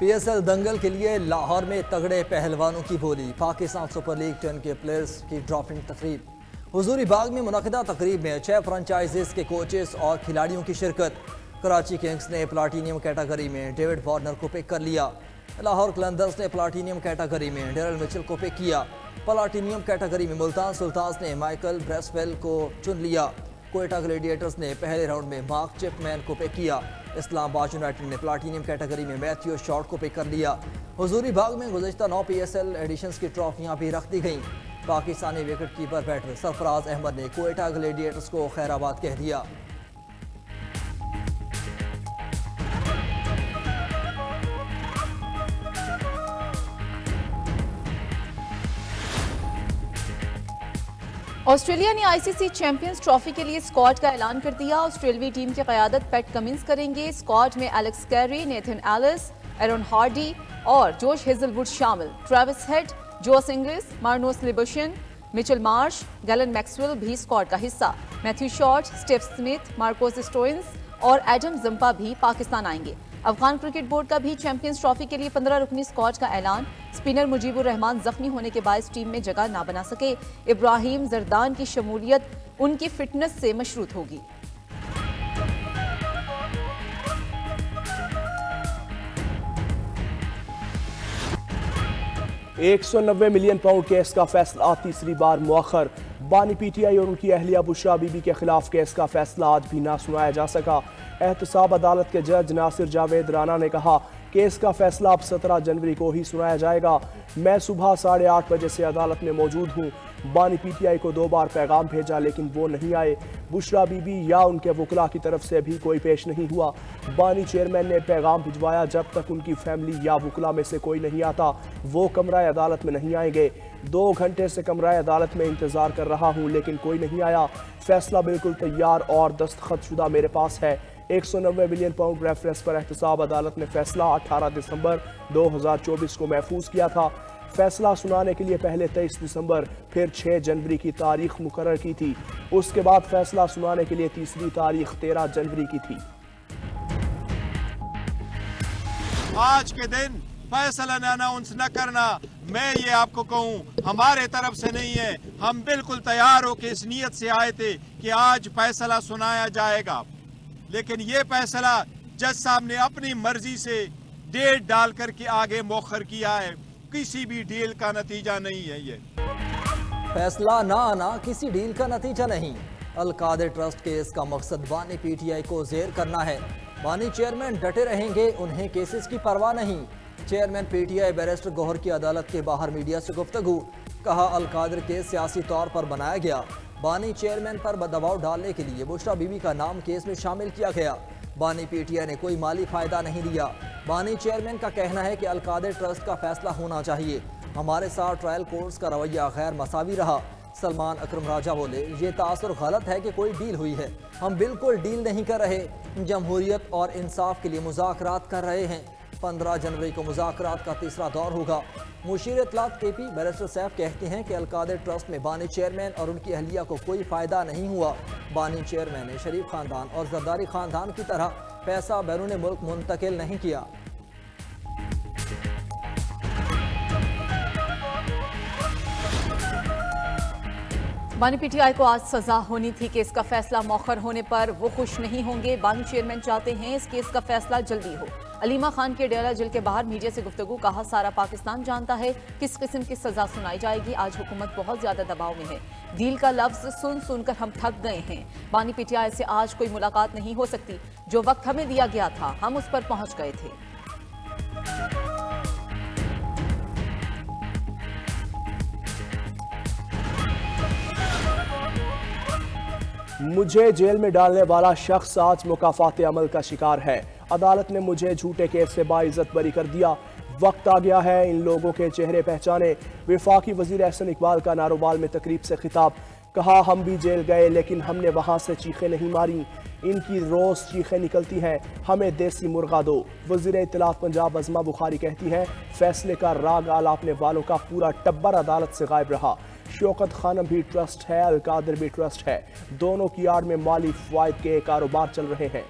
PSL दंगल के लिए लाहौर में तगड़े पहलवानों की बोली। पाकिस्तान सुपर लीग 10 के प्लेयर्स की ड्रॉपिंग तकरीब। हुजूरी बाग में मुनक़दा तकरीब में 6 फ्रेंचाइजीज के कोचेस और खिलाड़ियों की शिरकत। कराची किंग्स ने प्लाटीनियम कैटेगरी में डेविड वार्नर को पिक कर लिया। लाहौर कलंदर्स ने प्लाटीनियम कैटेगरी में डेरल मिचेल को पिक किया। प्लाटीनियम कैटेगरी में मुल्तान सुल्तान्स ने माइकल ब्रेसवेल को चुन लिया। कोयटा ग्लेडिएटर्स ने पहले राउंड में मार्क चिपमैन को पिक किया। इस्लामाबाद यूनाइटेड ने प्लाटीनियम कैटेगरी में मैथ्यू शॉर्ट को पिक कर लिया। हुजूरी बाग में गुज़श्ता 9 PSL एडिशंस की ट्रॉफियां भी रख दी गईं। Pakistani wicket keeper batter Sarfaraz Ahmed ने कोयटा ग्लेडिएटर्स को खैराबाद कह दिया। ऑस्ट्रेलिया ने ICC चैंपियंस ट्रॉफी के लिए स्क्वाड का ऐलान कर दिया। ऑस्ट्रेलवी टीम की क़यादत पैट कमिंस करेंगे। स्क्वाड में Alex Carey, Nathan Ellis, Aaron Hardie और जोश हेजलवुड शामिल। Travis Head, Josh Inglis, Marnus Labuschagne, Mitchell Marsh, Glenn Maxwell भी स्क्वाड का हिस्सा। Matthew Short, Steve Smith, Marcus Stoinis और एडम जंपा भी पाकिस्तान आएंगे। अफगान क्रिकेट बोर्ड का भी चैंपियंस ट्रॉफी के लिए 15 रुकनी स्क्वाड का ऐलान। स्पिनर मुजीबुर रहमान जख्मी होने के बायस टीम में जगह ना बना सके। इब्राहिम जरदान की शमूलियत उनकी फिटनेस से मशरूत होगी। £190 मिलियन केस का फैसला तीसरी बार मुअख्खर। बानी PTI और उनकी अहलिया बुशरा बीबी के खिलाफ केस का फैसला आज भी ना सुनाया जा सका। एहतसाब अदालत के जज नासिर जावेद राना ने कहा, केस का फैसला अब 17 जनवरी को ही सुनाया जाएगा। मैं सुबह 8:30 बजे से अदालत में मौजूद हूँ। बानी PTI को 2 बार पैगाम भेजा लेकिन वो नहीं आए। बुशरा बीबी या उनके वकला की तरफ से भी कोई पेश नहीं हुआ। बानी चेयरमैन ने पैगाम भिजवाया, जब तक उनकी फैमिली या वकला में से कोई नहीं आता वो कमरा अदालत में नहीं आएंगे। 2 घंटे से कमरा अदालत में इंतजार कर रहा हूँ लेकिन कोई नहीं आया। फैसला बिल्कुल तैयार और दस्तखत शुदा मेरे पास है। £190 मिलियन रेफरेंस पर एहतसाब अदालत ने फैसला 18 दिसंबर 2024 को महफूज किया था। फैसला सुनाने के लिए पहले 23 दिसंबर फिर 6 जनवरी की तारीख मुकर्रर की थी। उसके बाद फैसला सुनाने के लिए तीसरी तारीख 13 जनवरी की थी। आज के दिन फैसला अनाउंस न करना, मैं ये आपको कहूँ, हमारे तरफ से नहीं है। हम बिल्कुल तैयार होकर इस नीयत से आए थे कि आज फैसला सुनाया जाएगा, लेकिन ये फैसला जज साहब ने अपनी मर्जी से डेट डाल करके आगे मौखर किया है। किसी भी डील का नतीजा नहीं है। ये फैसला ना आना किसी डील का नतीजा नहीं। अल कादिर ट्रस्ट केस का मकसद बानी PTI को जेर करना है। बानी चेयरमैन डटे रहेंगे, उन्हें केसेस की परवाह नहीं। चेयरमैन PTI बैरिस्टर गौहर की अदालत के बाहर मीडिया से गुफ्तगू। कहा, अल कादिर केस सियासी तौर पर बनाया गया। बानी चेयरमैन पर दबाव डालने के लिए बुशरा बीबी का नाम केस में शामिल किया गया। बानी PTI ने कोई माली फायदा नहीं लिया। बानी चेयरमैन का कहना है कि अल कादिर ट्रस्ट का फैसला होना चाहिए। हमारे साथ ट्रायल कोर्ट्स का रवैया गैर मसावी रहा। सलमान अकरम राजा बोले, ये तासुर गलत है कि कोई डील हुई है। हम बिल्कुल डील नहीं कर रहे, जमहूरियत और इंसाफ के लिए मुज़ाकरात कर रहे हैं। 15 जनवरी को मुज़ाकरात का तीसरा दौर होगा। मुशीर इत्तलात KP बैरिस्टर सैफ कहते हैं कि अल कादिर ट्रस्ट में बानी चेयरमैन और उनकी अहलिया को कोई फ़ायदा नहीं हुआ। बानी चेयरमैन ने शरीफ ख़ानदान और जरदारी ख़ानदान की तरह पैसा बैरून मुल्क मुंतकिल नहीं किया। बानी PTI को आज सजा होनी थी। केस का फैसला मौखर होने पर वो खुश नहीं होंगे। बानी चेयरमैन चाहते हैं इस केस का फैसला जल्दी हो। अलीमा खान के डेरा जेल के बाहर मीडिया से गुफ्तगू। कहा, सारा पाकिस्तान जानता है किस किस्म की सजा सुनाई जाएगी। आज हुकूमत बहुत ज्यादा दबाव में है। डील का लफ्ज सुन सुनकर हम थक गए हैं। बानी PTI से आज कोई मुलाकात नहीं हो सकती। जो वक्त हमें दिया गया था हम उस पर पहुंच गए थे। मुझे जेल में डालने वाला शख्स आज मुकाफात अमल का शिकार है। अदालत ने मुझे झूठे केस से बाइज्जत बरी कर दिया। वक्त आ गया है इन लोगों के चेहरे पहचाने। वफाकी वजीर एहसन इकबाल का नारोवाल में तकरीब से खिताब। कहा, हम भी जेल गए लेकिन हमने वहाँ से चीखें नहीं मारी। इनकी रोज़ चीखें निकलती हैं, हमें देसी मुर्गा दो। वज़ीर इत्तलात पंजाब अज़मा बुखारी कहती हैं, फैसले का राग आलापने वालों का पूरा टब्बर अदालत से गायब रहा। शौकत खानम भी ट्रस्ट है, अल कादिर भी ट्रस्ट है। दोनों की आड़ में माली फ़वाइद के कारोबार चल रहे हैं।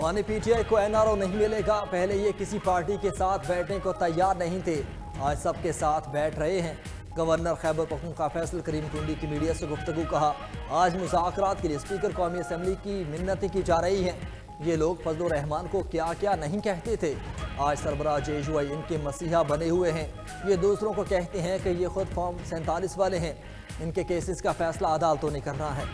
बानी पीटीआई को एनआरओ नहीं मिलेगा। पहले ये किसी पार्टी के साथ बैठने को तैयार नहीं थे, आज सबके साथ बैठ रहे हैं। गवर्नर खैबर पख्तूनख्वा फैसल करीम टुंडी की मीडिया से गुफ्तगू। कहा, आज मुज़ाकरात के लिए स्पीकर कौमी असम्बली की मिन्नतें की जा रही हैं। ये लोग फजलुर रहमान को क्या क्या नहीं कहते थे, आज सरबराह जेजुआई इनके मसीहा बने हुए हैं। ये दूसरों को कहते हैं कि ये खुद फॉर्म 47 वाले हैं। इनके केसेस का फैसला अदालतों ने करना है।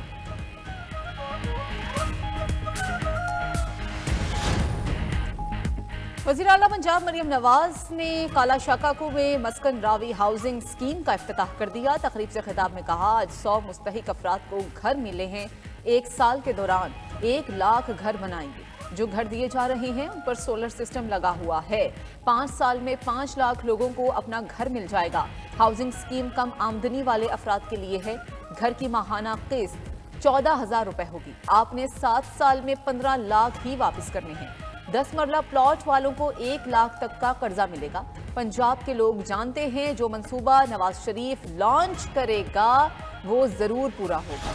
वज़ीर आला पंजाब मरियम नवाज ने काला शाकाकू में मस्कन रावी हाउसिंग स्कीम का इफ्तिताह कर दिया। तकरीब से खिताब में कहा, आज 100 मुस्तहिक अफराद को घर मिले हैं। 1 साल के दौरान 1 लाख घर बनाएंगे। जो घर दिए जा रहे हैं उन पर सोलर सिस्टम लगा हुआ है। 5 साल में 5 लाख लोगों को अपना घर मिल जाएगा। हाउसिंग स्कीम कम आमदनी वाले अफराद के लिए है। घर की माहाना किस्त 14,000 रुपए होगी। आपने 7 साल में 15 लाख ही वापस करने हैं। 10 मरला प्लॉट वालों को 1 लाख तक का कर्जा मिलेगा। पंजाब के लोग जानते हैं, जो मंसूबा नवाज शरीफ लॉन्च करेगा वो जरूर पूरा होगा।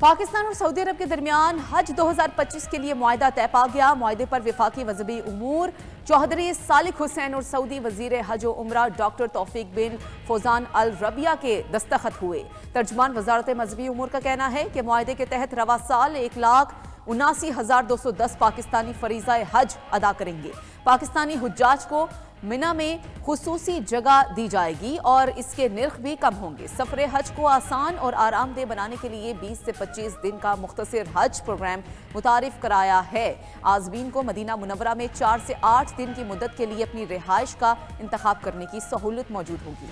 पाकिस्तान और सऊदी अरब के दरमियान हज 2025 के लिए मुआहदा तय पा गया। मुआहदे पर वफाकी वज़ीर उमूर चौधरी सालिक हुसैन और सऊदी वजीर हज और उम्रा डॉक्टर तौफीक बिन फौजान अल रबिया के दस्तखत हुए। तर्जुमान वजारत मजहबी उमूर का कहना है कि मुआहदे के तहत रवा साल 1,79,210 पाकिस्तानी फरीज़ा हज अदा करेंगे। पाकिस्तानी हुज्जाज को मिना में खुसूसी जगह दी जाएगी और इसके निर्ख भी कम होंगे। सफर हज को आसान और आरामदेह बनाने के लिए 20 से 25 दिन का मुख्तसर हज प्रोग्राम मुतारिफ कराया है। आज़मीन को मदीना मुनव्वरा में 4 से 8 दिन की मुद्दत के लिए अपनी रिहाइश का इंतखाब करने की सहूलत मौजूद होगी।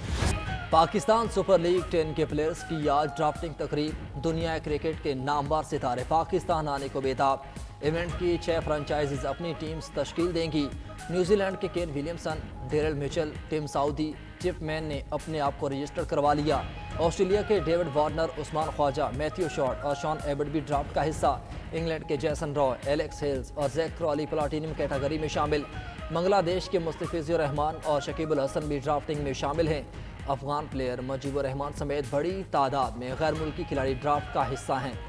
पाकिस्तान सुपर लीग 10 के प्लेयर्स की आज ड्राफ्टिंग तकरीब। दुनिया क्रिकेट के नामवर सितारे पाकिस्तान आने को बेताब। इवेंट की 6 फ्रेंचाइजीज अपनी टीम्स तश्कील देंगी। न्यूजीलैंड के Kane Williamson, Daryl Mitchell, Tim Southee, Chapman ने अपने आप को रजिस्टर करवा लिया। ऑस्ट्रेलिया के David Warner, Usman Khawaja, Matthew Short और शॉन एबर्ट भी ड्राफ्ट का हिस्सा। इंग्लैंड के जैसन रॉय, एलेक्स हिल्स और जैक क्रॉली प्लाटिनम कैटेगरी में शामिल। बांग्लादेश के मुस्तफिजुर रहमान और शकीबुल हसन भी ड्राफ्टिंग में शामिल हैं। अफगान प्लेयर मुजीबुर रहमान समेत बड़ी तादाद में गैर मुल्की खिलाड़ी ड्राफ्ट का हिस्सा हैं।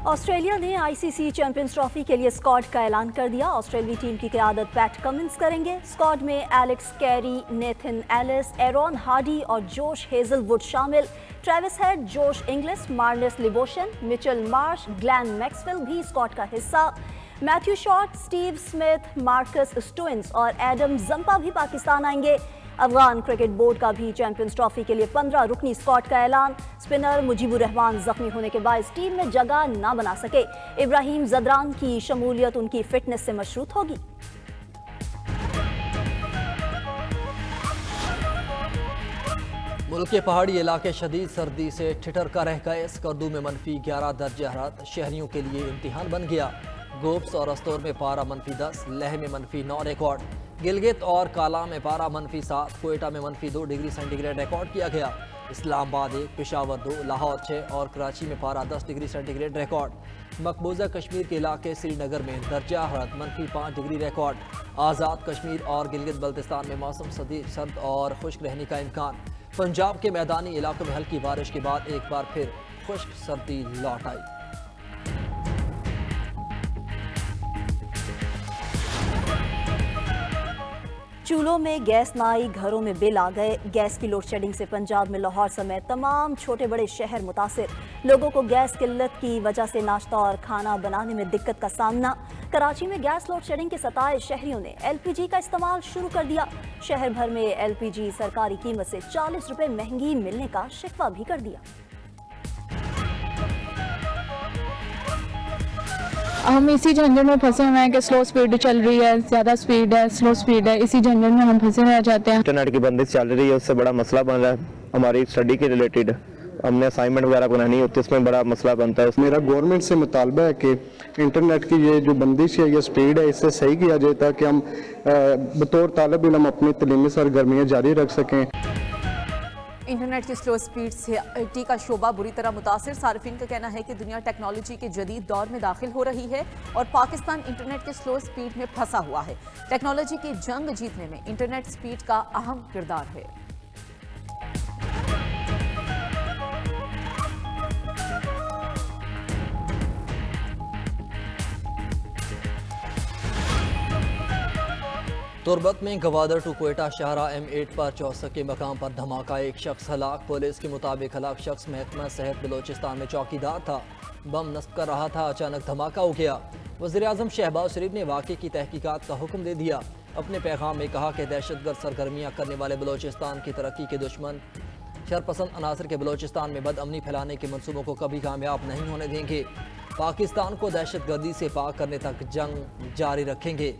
ऑस्ट्रेलिया ने आईसीसी चैंपियंस ट्रॉफी के लिए स्क्वाड का ऐलान कर दिया। ऑस्ट्रेलियाई टीम की क़यादत पैट कमिंस करेंगे। स्क्वाड में Alex Carey, Nathan Ellis, Aaron Hardie और जोश हेजलवुड शामिल। Travis Head, Josh Inglis, Marnus Labuschagne, Mitchell Marsh, Glenn Maxwell भी स्क्वाड का हिस्सा। Matthew Short, Steve Smith, Marcus Stoinis और एडम जंपा भी पाकिस्तान आएंगे। अफगान क्रिकेट बोर्ड का भी चैंपियंस ट्रॉफी के लिए 15 रुकनी स्क्वाड का ऐलान। स्पिनर मुजीबुर रहमान जख्मी होने के बाद टीम में जगह ना बना सके। इब्राहिम जदरान की शमूलियत उनकी फिटनेस से मशरूत होगी। मुल्क के पहाड़ी इलाके शदीद सर्दी से ठिठर कर रह गए। स्कर्दू में -11 दर्जे हरारत शहरियों के लिए इम्तिहान बन गया। गोप्स और अस्तोर में पारा -10, लेह में -9 रिकॉर्ड। गिलगित और काला में पारा -7, कोयटा में -2 डिग्री सेंटीग्रेड रिकॉर्ड किया गया। इस्लामाबाद 1, पेशावर 2, लाहौर 6 और कराची में पारा 10 डिग्री सेंटीग्रेड रिकॉर्ड। मकबूजा कश्मीर के इलाके श्रीनगर में दर्जा हरारत -5 डिग्री रिकॉर्ड। आज़ाद कश्मीर और गिलगित बल्तिस्तान में मौसम सर्द और खुश्क रहने का इम्कान। पंजाब के मैदानी इलाकों में हल्की बारिश के बाद एक बार फिर खुश्क सर्दी लौट आई। चूल्हों में गैस ना आई, घरों में बिल आ गए। गैस की लोड शेडिंग से पंजाब में लाहौर समेत तमाम छोटे बड़े शहर मुतासिर। लोगों को गैस किल्लत की वजह से नाश्ता और खाना बनाने में दिक्कत का सामना। कराची में गैस लोड शेडिंग के सताए शहरियों ने एलपीजी का इस्तेमाल शुरू कर दिया। शहर भर में एलपीजी सरकारी कीमत से 40 रुपए महंगी मिलने का शिकवा भी कर दिया। हम इसी झंझट में फंसे हुए हैं कि स्लो स्पीड चल रही है, ज़्यादा स्पीड है, स्लो स्पीड है। इसी झंझट में हम फंसे रह जाते हैं। इंटरनेट की बंदिश चल रही है, उससे बड़ा मसला बन रहा है। हमारी स्टडी के रिलेटेड हमने असाइनमेंट वगैरह बनानी होती है, उसमें बड़ा मसला बनता है। मेरा गवर्नमेंट से मुतालबा है कि इंटरनेट की ये जो बंदिश है, ये स्पीड है, इससे सही किया जाए ताकि हम बतौर तालिब इल्म अपनी तलीमी सरगर्मियाँ जारी रख सकें। इंटरनेट की स्लो स्पीड से IT का शोबा बुरी तरह मुतासिर। सार्फिन का कहना है कि दुनिया टेक्नोलॉजी के जदीद दौर में दाखिल हो रही है और पाकिस्तान इंटरनेट के स्लो स्पीड में फंसा हुआ है। टेक्नोलॉजी की जंग जीतने में इंटरनेट स्पीड का अहम किरदार है। तुर्बत में गवादर टू क्वेटा शाहरा M8 पर चौसक के मकाम पर धमाका, एक शख्स हलाक। पुलिस के मुताबिक हलाक शख्स महकमा सेहत बलोचिस्तान में चौकीदार था, बम नस्ब कर रहा था। अचानक धमाका हो गया। वज़ीर-ए-आज़म शहबाज शरीफ ने वाक़े की तहकीकात का हुक्म दे दिया। अपने पैगाम में कहा कि दहशतगर्द सरगर्मियाँ करने वाले बलोचिस्तान की तरक्की के दुश्मन शरपसंद अनासर के बलोचिस्तान में बदअमनी फैलाने के मनसूबों को कभी कामयाब नहीं होने देंगे। पाकिस्तान को दहशतगर्दी से पाक करने तक जंग जारी रखेंगे।